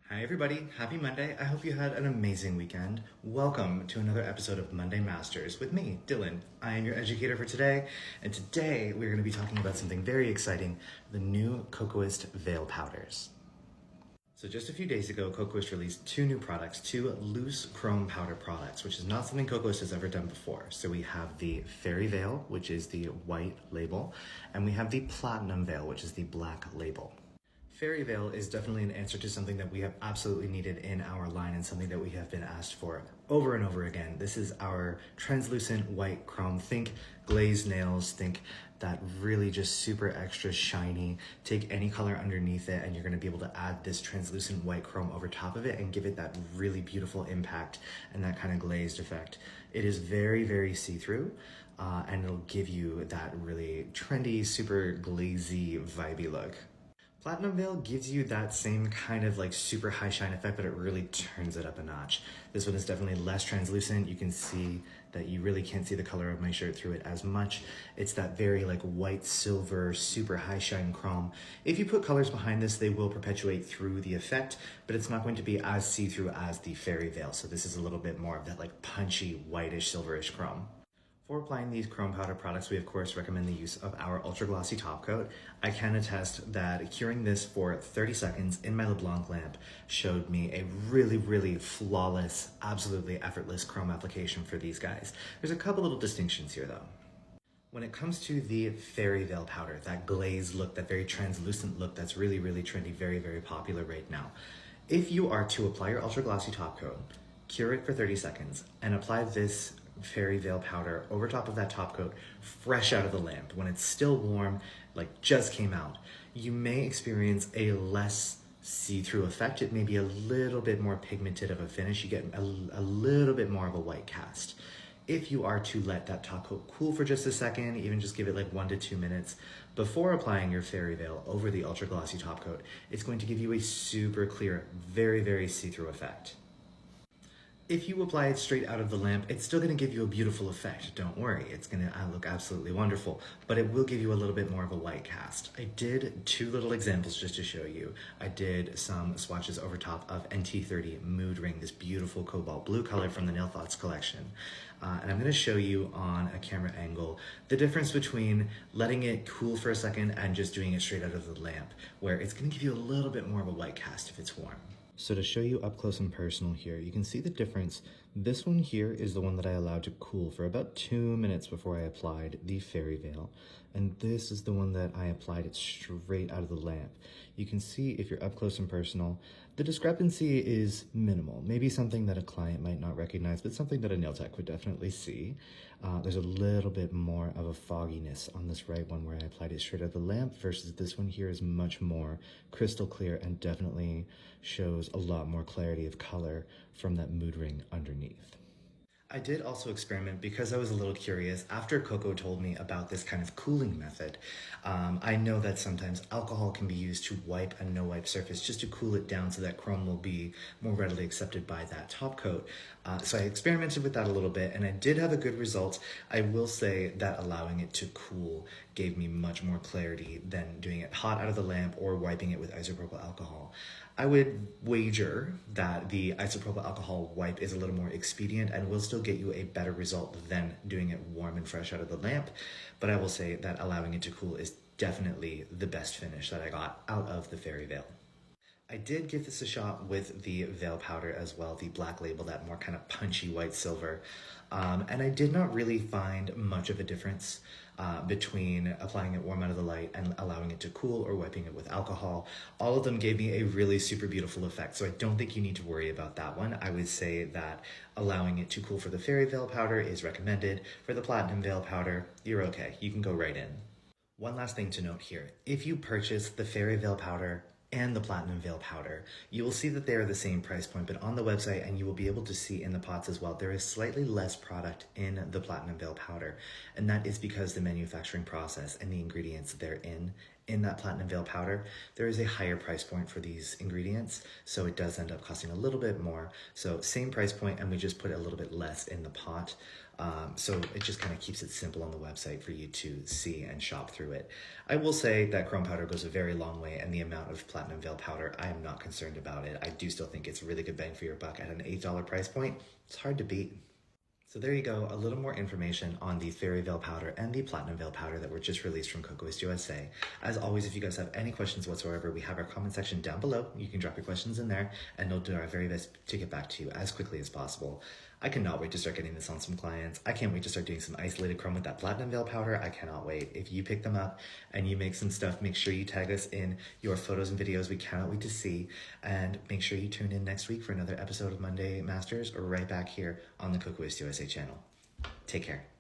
Hi everybody, happy Monday. I hope you had an amazing weekend. Welcome to another episode of Monday Masters with me, Dylan. I am your educator for today, and today we're going to be talking about something very exciting, the new Kokoist Veil Powders. So just a few days ago, Kokoist released two new products, two loose chrome powder products, which is not something Kokoist has ever done before. So we have the Fairy Veil, which is the white label, and we have the Platinum Veil, which is the black label. Fairy Veil is definitely an answer to something that we have absolutely needed in our line and something that we have been asked for over and over again. This is our translucent white chrome. Think glazed nails, think that really just super extra shiny. Take any color underneath it and you're gonna be able to add this translucent white chrome over top of it and give it that really beautiful impact and that kind of glazed effect. It is very, very see-through. And it'll give you that really trendy, super glazy, vibey look. Platinum Veil gives you that same kind of like super high shine effect, but it really turns it up a notch. This one is definitely less translucent. You can see that you really can't see the color of my shirt through it as much. It's that very like white, silver, super high shine chrome. If you put colors behind this, they will perpetuate through the effect, but it's not going to be as see-through as the Fairy Veil. So this is a little bit more of that like punchy, whitish, silverish chrome. For applying these chrome powder products, we of course recommend the use of our ultra glossy top coat. I can attest that curing this for 30 seconds in my LeBlanc lamp showed me a really, really flawless, absolutely effortless chrome application for these guys. There's a couple little distinctions here though. When it comes to the Fairy Veil powder, that glazed look, that very translucent look that's really, really trendy, very, very popular right now. If you are to apply your ultra glossy top coat, cure it for 30 seconds, and apply this Fairy Veil powder over top of that top coat, fresh out of the lamp, when it's still warm, like just came out, you may experience a less see-through effect. It may be a little bit more pigmented of a finish. You get a little bit more of a white cast. If you are to let that top coat cool for just a second, even just give it like 1 to 2 minutes before applying your Fairy Veil over the ultra glossy top coat, it's going to give you a super clear, very, very see-through effect. If you apply it straight out of the lamp, it's still gonna give you a beautiful effect. Don't worry, it's gonna look absolutely wonderful, but it will give you a little bit more of a white cast. I did 2 little examples just to show you. I did some swatches over top of NT30 Mood Ring, this beautiful cobalt blue color from the Nail Thoughts collection. And I'm gonna show you on a camera angle the difference between letting it cool for a second and just doing it straight out of the lamp, where it's gonna give you a little bit more of a white cast if it's warm. So to show you up close and personal here, you can see the difference. This one here is the one that I allowed to cool for about 2 minutes before I applied the Fairy Veil. And this is the one that I applied it straight out of the lamp. You can see if you're up close and personal, the discrepancy is minimal. Maybe something that a client might not recognize, but something that a nail tech would definitely see. There's a little bit more of a fogginess on this right one where I applied it straight out of the lamp versus this one here is much more crystal clear and definitely shows a lot more clarity of color from that mood ring underneath. I did also experiment because I was a little curious. After Coco told me about this kind of cooling method, I know that sometimes alcohol can be used to wipe a no-wipe surface just to cool it down so that chrome will be more readily accepted by that top coat. So I experimented with that a little bit and I did have a good result. I will say that allowing it to cool gave me much more clarity than doing it hot out of the lamp or wiping it with isopropyl alcohol. I would wager that the isopropyl alcohol wipe is a little more expedient and will still get you a better result than doing it warm and fresh out of the lamp. But I will say that allowing it to cool is definitely the best finish that I got out of the Fairy Veil. I did give this a shot with the Veil powder as well, the black label, that more kind of punchy white silver. And I did not really find much of a difference between applying it warm out of the light and allowing it to cool or wiping it with alcohol. All of them gave me a really super beautiful effect, so I don't think you need to worry about that one. I would say that allowing it to cool for the Fairy Veil powder is recommended. For the Platinum Veil powder, you're okay. You can go right in. One last thing to note here. If you purchase the Fairy Veil powder and the Platinum Veil powder, you will see that they are the same price point, but on the website, and you will be able to see in the pots as well, there is slightly less product in the Platinum Veil powder, and that is because the manufacturing process and the ingredients therein in that Platinum Veil powder, there is a higher price point for these ingredients, so it does end up costing a little bit more. So same price point, and we just put a little bit less in the pot. So it just kind of keeps it simple on the website for you to see and shop through it. I will say that chrome powder goes a very long way, and the amount of Platinum Veil powder, I am not concerned about it. I do still think it's really good bang for your buck at an $8 price point. It's hard to beat. So there you go, a little more information on the Fairy Veil powder and the Platinum Veil powder that were just released from Kokoist USA. As always, if you guys have any questions whatsoever, we have our comment section down below. You can drop your questions in there, and we'll do our very best to get back to you as quickly as possible. I cannot wait to start getting this on some clients. I can't wait to start doing some isolated chrome with that Platinum Veil powder. I cannot wait. If you pick them up and you make some stuff, make sure you tag us in your photos and videos. We cannot wait to see. And make sure you tune in next week for another episode of Monday Masters, or right back here on the Kokoist USA channel. Take care.